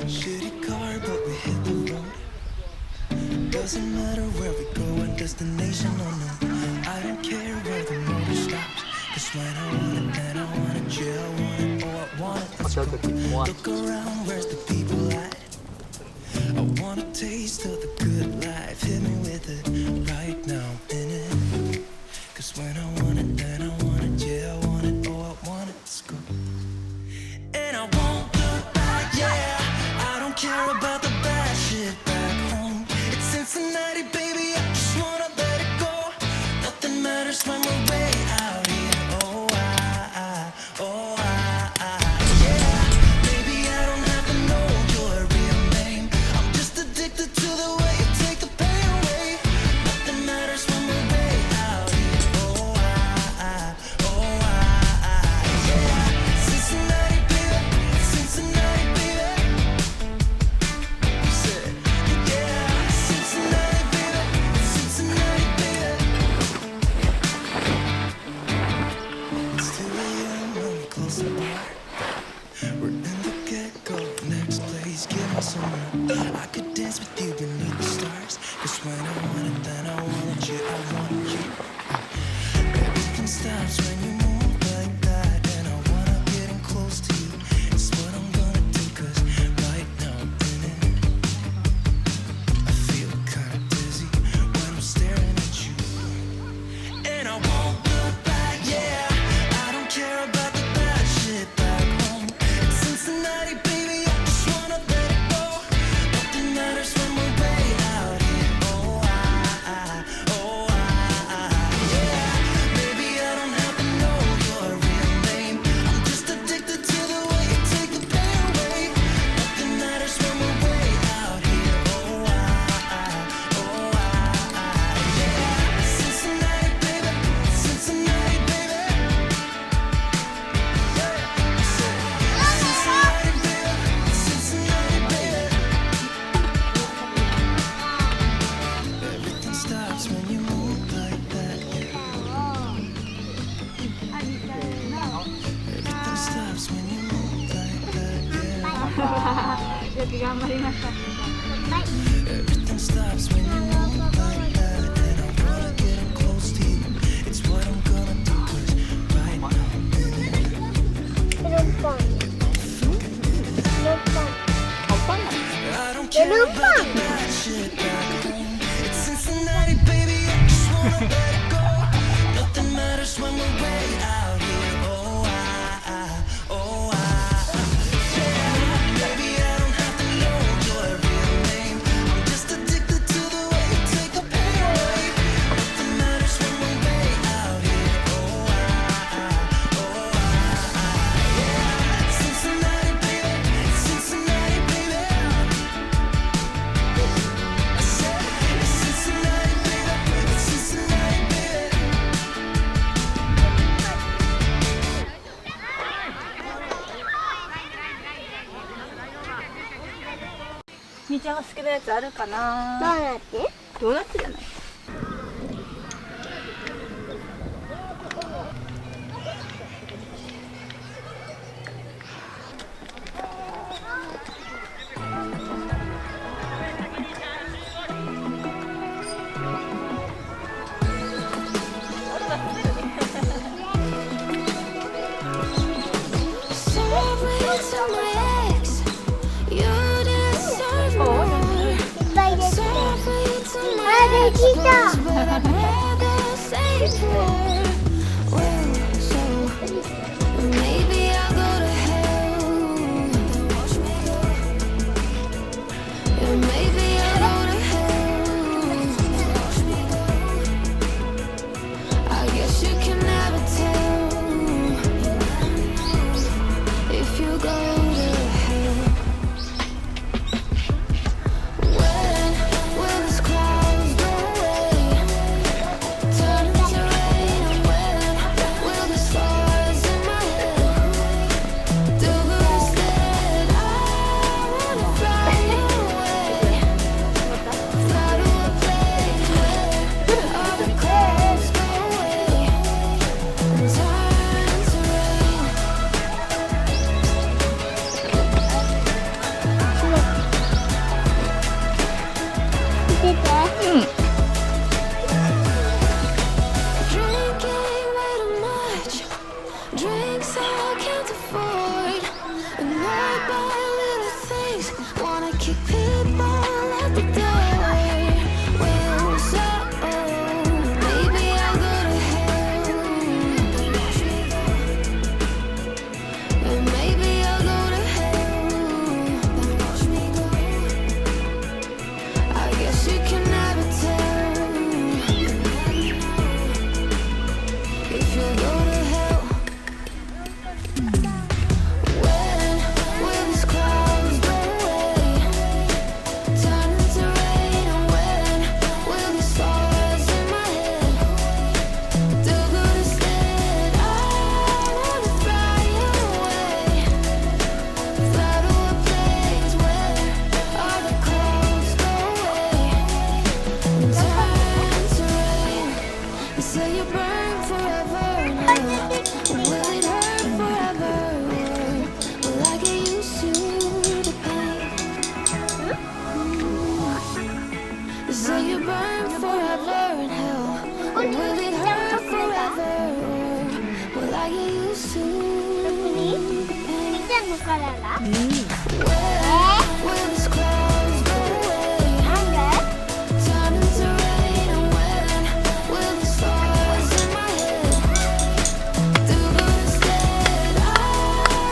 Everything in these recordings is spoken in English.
Shitty car, but we hit the road. Doesn't matter where we go, our destination unknown. I don't care where the motor stops. Cause when I want it, then I want it, yeah, I want it, oh, I want it, let's go. Look around, where's the people at? I want a taste of the good life, hit me with it right now, in it. Cause when I want it, then I want it, yeah, I want it, oh, I want it, let's go. And I won't look back, yeah, I don't care about the bad shit back home. It's Cincinnati, baby, I just wanna let it go. Nothing matters when we're way out here. I could dance with you beneath the stars. Cause when I want it, then I want you, I want you. Everything stops when you move like that. And I wanna get in close to you. It's what I'm gonna do, cause right now I'm in it. I feel kinda dizzy when I'm staring at you. And I won't look back, yeah, I don't care about the bad shit back home. It's Cincinnati, baby, I just wanna let it go. Nothing matters when we're way out here. Oh, yeah. Maybe I don't have to know your real name. I'm just addicted to the way you take the pain away. Nothing matters when we're way out here. Oh, yeah. Cincinnati, baby, Cincinnati, baby. Cincinnati, baby, Cincinnati, baby. Everything stops when you move like that. Everything stops when you move like that. Yeah. よく頑張りました。 Everything stops when you move like that. And I wanna get in close to you. It's what I'm gonna do, cause right now I'm in it. メロンパン。メロンパン。 I don't care about the bad shit back home. It's Cincinnati, baby, I just wanna let it go. Nothing matters when we're way out here. Oh, yeah. Maybe I don't have to know your real name. I'm just addicted to the way you take the pain away. Nothing matters when we're way out here. Oh, yeah. Cincinnati, baby, Cincinnati, baby. I said it's Cincinnati, baby, it's Cincinnati, baby. みーちゃんが好きなやつあるかな。どうなってドーナツじゃない。できた。annoyed by little things. Wanna kick people out the door. Well, so maybe I'll go to hell. And maybe I'll go to hell. I guess you can never tell if you'll go to hell. When will these clouds go away, turn into rain? And when will the stars in my head do good instead? I wanna fly away, fly to a place where all the clouds go away and turn to rain. You say you burn forever now. Will it hurt forever? Will I get used to the pain? You say you burn forever in hell. Will it hurt forever? Will I get used to the pain? 見てんのからだ。 When will these clouds go away, なんで？ turn into rain? And when will the stars in my head do good instead? I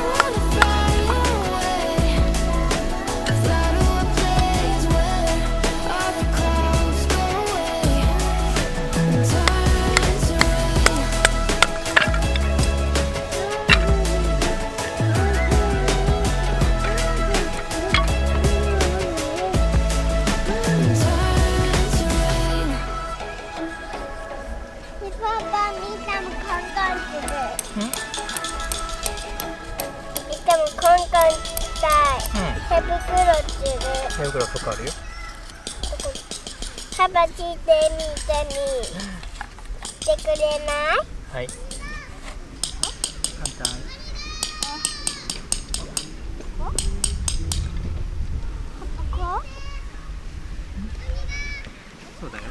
wanna fly away, fly to a place where all the clouds go away and turn to rain.手袋ってる。手袋とかあるよ。パパ聞いてみてくれない？はい。簡単。ここ？そうだよ。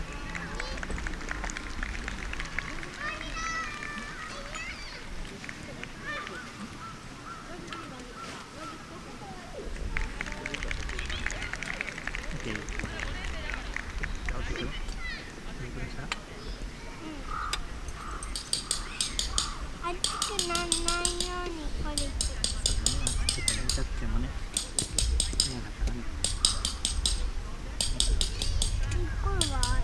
OK。青くする？手袋したら？熱くならないようにこれ。ちょっと痛くてもね。嫌だからね。これはある。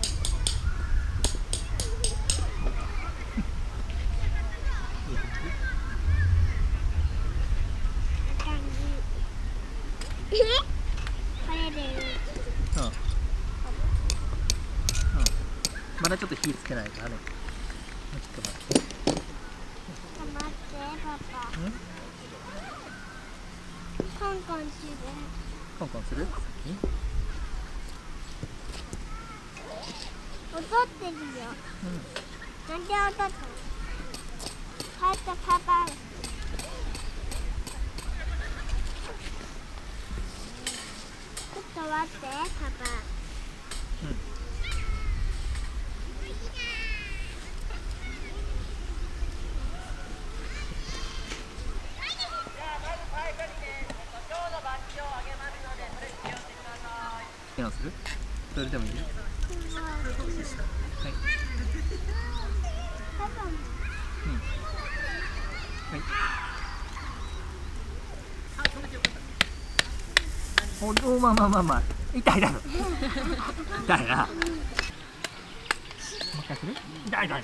いい感じ？感じ。これでいい。うん。うん。まだちょっと火つけないからね。もうちょっと待って。待ってパパ。うん？コンコンする。コンコンする？さっき？踊ってるよ。なんで踊ったの？パパ。ちょっと待ってパパ。ケアする？それでもいいよ。はい。パパも。はい。お、まあ。痛いだろ。痛いな。もう一回する？痛い。もう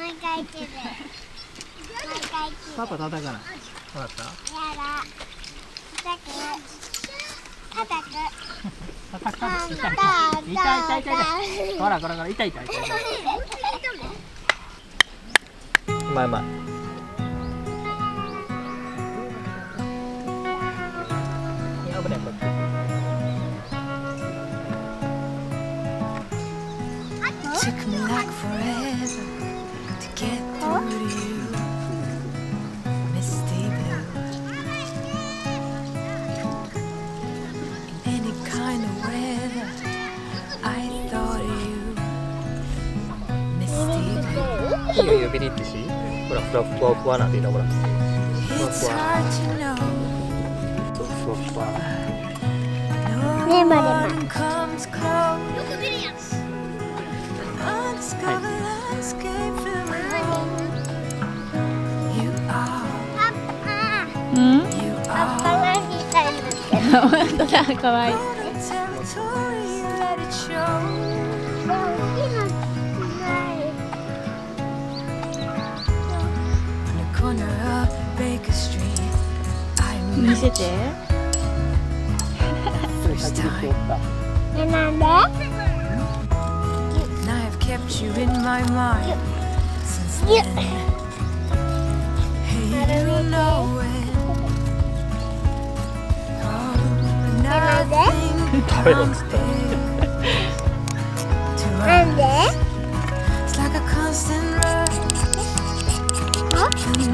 一回切る。パパ叩かない。わかった？やだ。叩く。叩かない。痛い。ほら、痛い。うまい。危ない、こっち。Took me like forever to get through to you, misty blue. In any kind of weather, I thought of you, misty blue. いいよ、ビリってし。ほら、ふわなんていいの、ほら。 It's hard to know ねえマリマ comes close. Undiscovered landscape filled with hope. You are, うん you パ are. パがみたいになってる本当だ、かわいい。 Golden territory, let it show. 大きなない On the corner of Baker Street, I 見 met せて。 you first time. ねなんで And I have kept you in my mind since then. Hey, you know it. Oh, nothing compares to なんで us. It's like a constant rush. An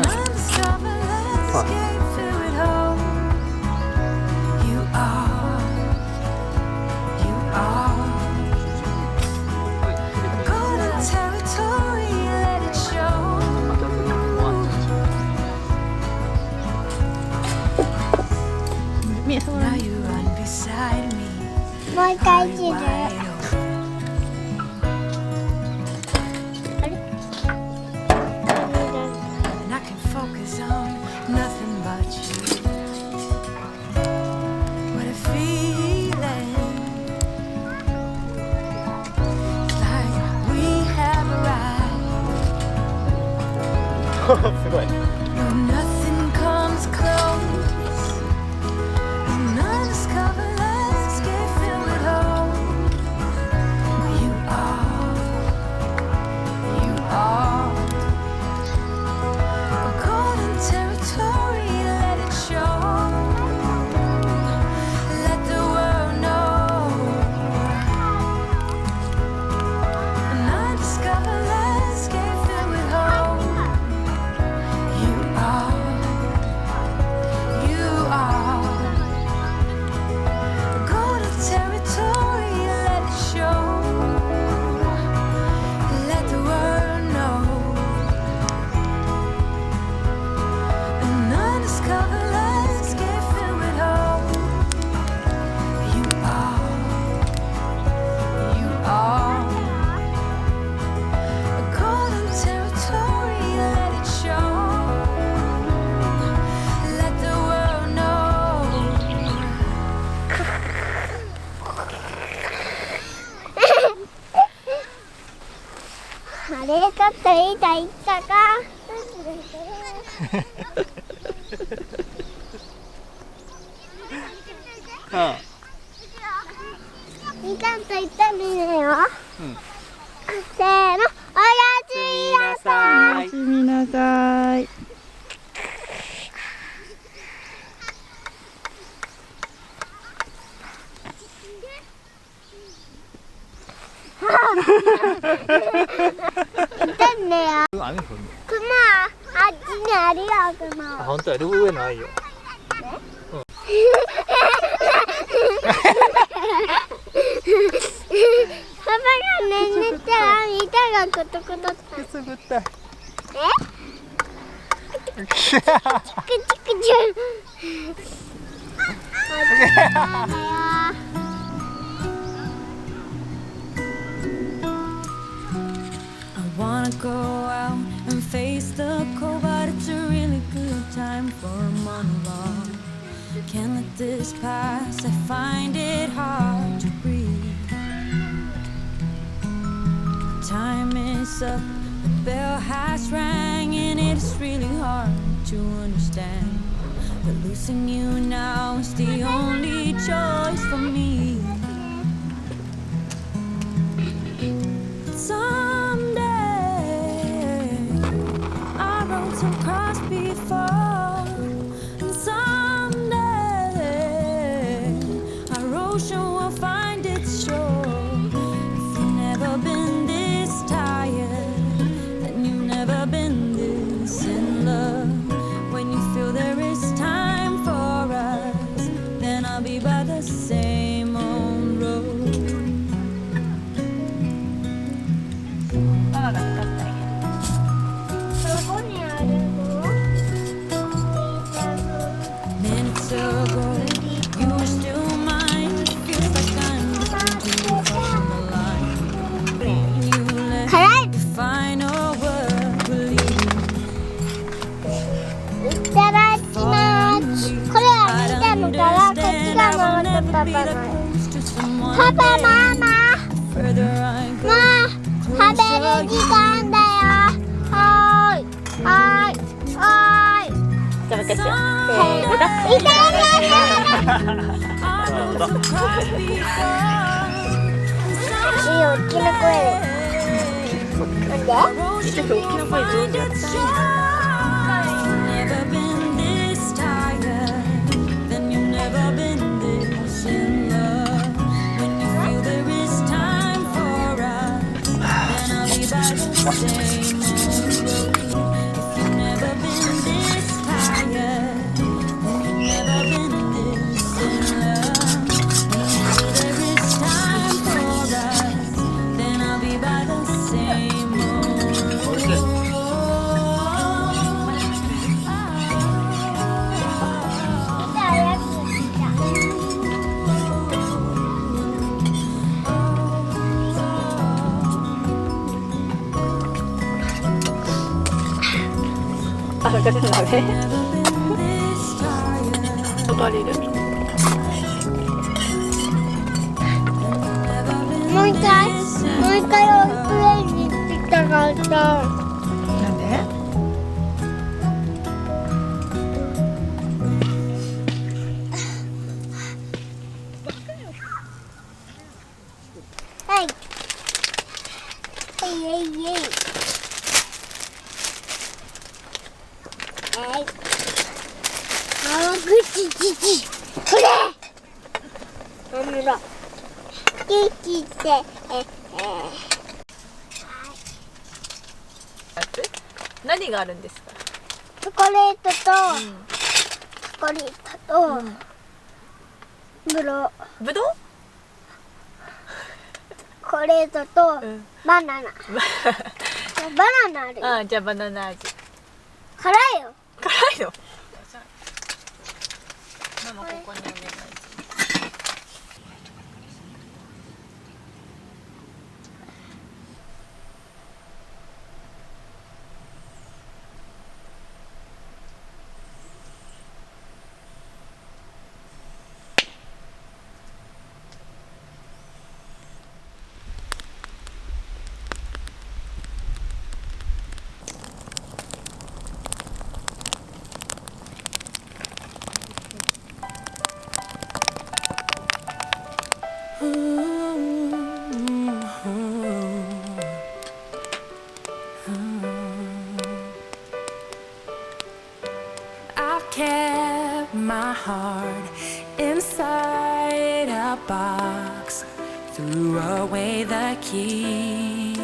undiscovered landscape filled with hope. You are, you are. Golden territory, let it show. Now you run beside me. もう一回地図 Wide open. あれ And I can focus on nothing but you. What a feeling. It's like we have arrived. すごい。 No, nothing comes close. An undiscovered landscape filled with hope. You are, you are. A golden territory, let it show. Let the world know. An undiscovered landscape filled with hope. You are, you are. Golden territory, let it show. Let the world know. An undiscovered landscape filled with hope. You are, you are. A golden territory, let it show. Let the world know. あれちょっといいと言ったかいいちゃんと言ってみるよ、せーの、おやすみなさい。おやすみなさい。言ってんねよ。雨降るの。クマ、あっちにあるよ、クあ、マ。本当や、ルブ上ないよ。パパが寝たら、板がコトコトって。くすぐったい。くちくちゅ。あっちだよ。I wanna go out and face the cold, but it's a really good time for a monologue. Can't let this pass, I find it hard to breathe. Time is up, the bell has rang, and it's really hard to understand that losing you now is the only choice for me. Someday our roads have crossed before, and someday our ocean will find its shore. If you've never been this tired, then you've never been this in love. When you feel there is time for us, then I'll be by the same old road. ママが使ってあげる。どこにあるの？ Minutes ago, パパのパパママもう食べる時間だよ。はーいはーいはーい。じゃあもう一回しよう。痛い大きな声で。なんで？ちょっと大きな声上手やった。Never been this tired, then you've never been this in love. When you feel there is time for us, then I'll be by the same old road. If you've never been this tired, then you've never been this in love. When you feel there is time for us, then I'll be by the same old road. あ、ガチャだね。バリル。もう一回プレイに行きたかった。なんで？はい。はいはいはい。はい。あぐちちち。これ。なんだろう。ちちって何があるんですか？チョコレートと、チョコレートと、ぶどう？チョコレートと、バナナ。バナナあるよ。あ、じゃあバナナ味。辛いよ。辛いの？ママここにお願いします。I've kept my heart inside a box, threw away the key.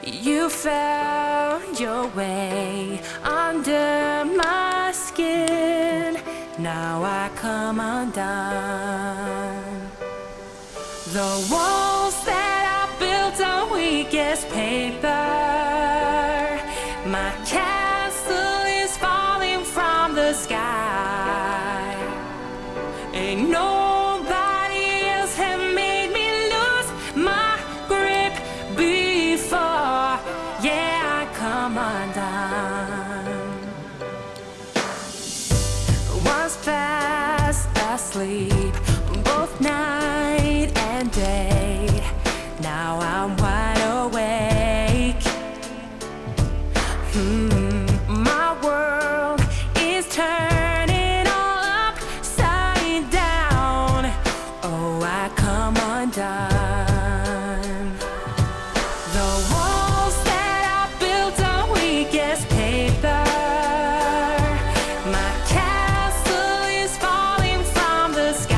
You found your way under my skin. Now I come undone. The walls that I built on weakest paper. My castle is falling from the sky. Ain't nobody else have made me lose my grip before. Yeah, I come undone. Was fast asleep both night and day. Now I'm wide awake. My world is turning all upside down. Oh, I come undone. The walls that I built on weakest paper. My castle is falling from the sky.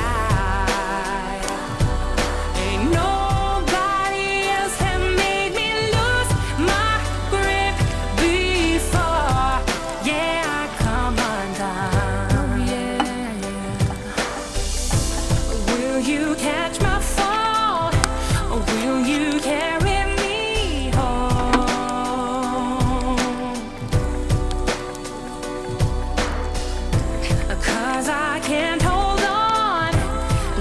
Ain't nobody else have made me lose my grip before. Yeah, I come undone. Will you catch my fall? Or will you carry me home? 'Cause I can't hold on.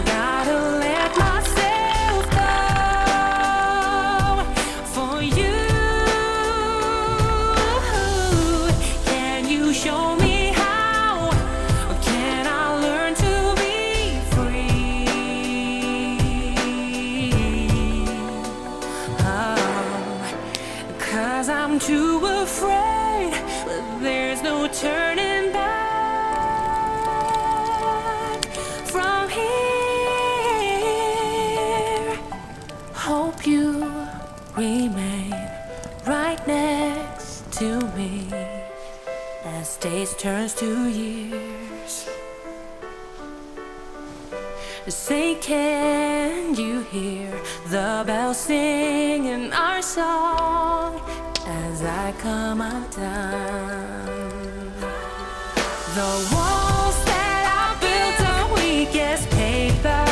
Gotta let myself go for you. Can you show me how? Can I learn to last 2 years. Say, can you hear the bells singing our song as I come undone? The walls that I built on weakest paper,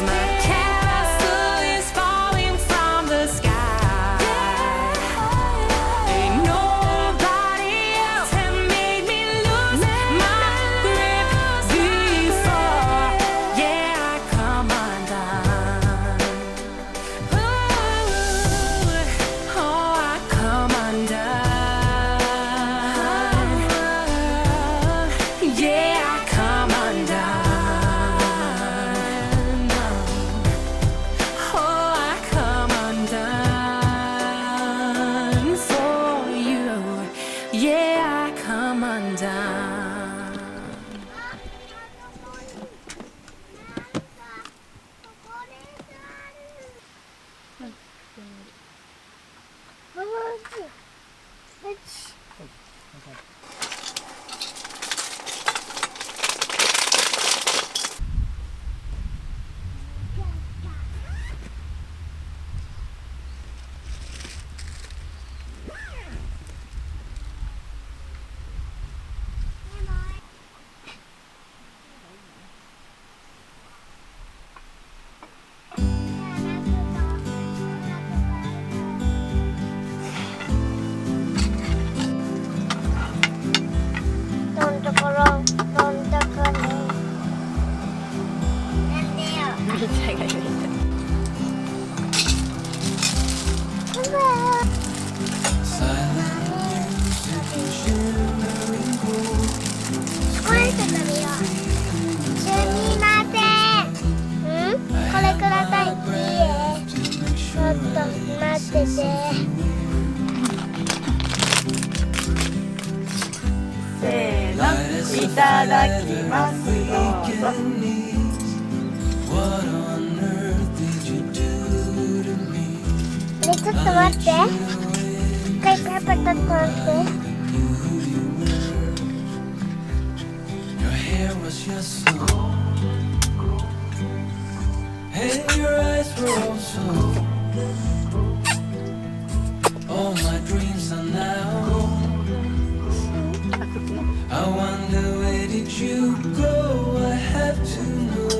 my castle is falling from the sky. Ain't nobody else had made me lose my grip before. Yeah, I come undone. Ooh, oh, I come undone. Yeah, I come undone. Oh, I come undone for you. Yeah, I come undone. どんところんどんところんなんでよみーちゃんが言うた。これちょっと見よう。すみません。これください。いいえ。ちょっと待ってて。せーの、いただきます。どうぞ。 What on earth did you do to me? ちょっと待って。一回パパと待って。 Your hair was just so, and your eyes were also. All my dreams are now. I wonder where did you go? I have to know.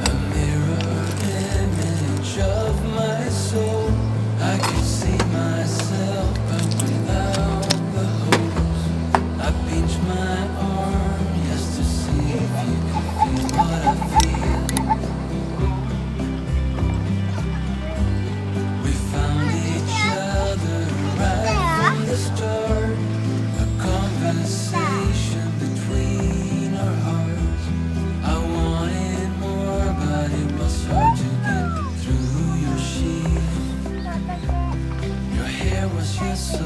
A mirror image of my soul. I can see myself, but without the hopes. I pinch my arm just to see if you can feel what I feel. We found each other right from the start. A conversation between our hearts. I wanted more, but it was hard to get through your sheet. Your hair was just so,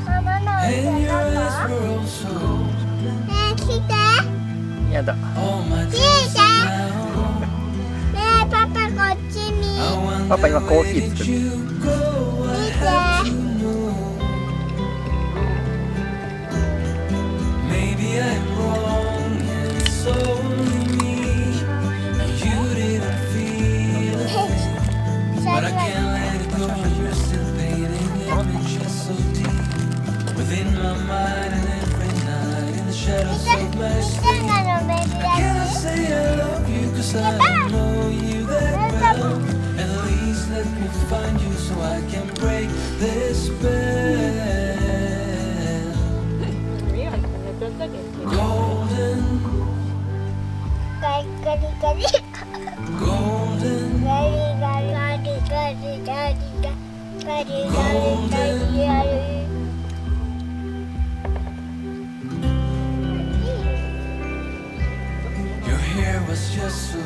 ママの and 腕 your ど eyes こ？ were also. ねえ来て。やだ。 All my dreams are now. ねえパパこっち見。 I wonder パパ今コーヒー where 作 did る。 you go? I have to know. Maybe I'm wrong and it's only me. You didn't feel a thing, but I can't let it go. You're still painting images so deep within my mind, and every night in the shadows of my み sleep. んなのメディ Can I ア say I love you? 'Cause I know you that well. At least let me find you so I can break this spell. みーはなくなったけど。 Golden, ガリガリガリ golden, ガリガリガリガリガリガリガリガリガリ your hair was just so